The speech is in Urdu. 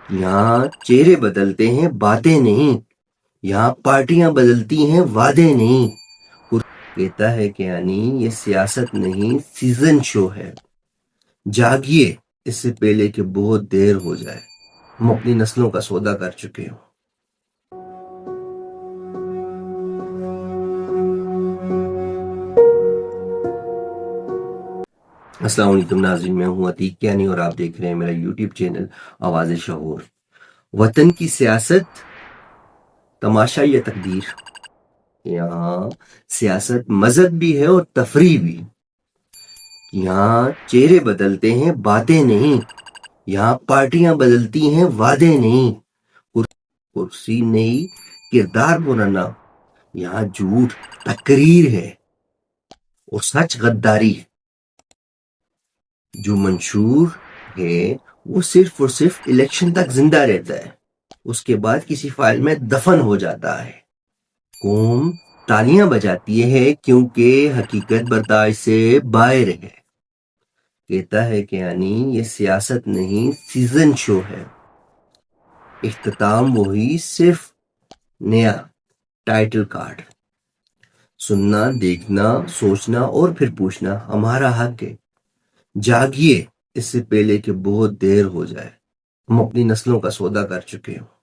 یہاں چہرے بدلتے ہیں باتیں نہیں، یہاں پارٹیاں بدلتی ہیں وعدے نہیں۔ کہتا ہے کہ یعنی یہ سیاست نہیں سیزن شو ہے، جاگیے اس سے پہلے کہ بہت دیر ہو جائے، ہم اپنی نسلوں کا سودا کر چکے ہوں۔ السلام علیکم ناظرین، میں ہوں عتیق کیانی اور آپ دیکھ رہے ہیں میرا یوٹیوب چینل آواز شعور۔ وطن کی سیاست تماشا یا تقدیر؟ یہاں سیاست مذہب بھی ہے اور تفریح بھی۔ یہاں چہرے بدلتے ہیں باتیں نہیں، یہاں پارٹیاں بدلتی ہیں وعدے نہیں۔ کرسی نہیں کردار بنانا، یہاں جھوٹ تقریر ہے اور سچ غداری ہے۔ جو منشور ہے وہ صرف اور صرف الیکشن تک زندہ رہتا ہے، اس کے بعد کسی فائل میں دفن ہو جاتا ہے۔ قوم تالیاں بجاتی ہے کیونکہ حقیقت برداشت سے باہر ہے۔ کہتا ہے کہ یعنی یہ سیاست نہیں سیزن شو ہے، اختتام وہی صرف نیا ٹائٹل کارڈ۔ سننا، دیکھنا، سوچنا اور پھر پوچھنا ہمارا حق ہے۔ جاگیے اس سے پہلے کہ بہت دیر ہو جائے، ہم اپنی نسلوں کا سودا کر چکے ہوں۔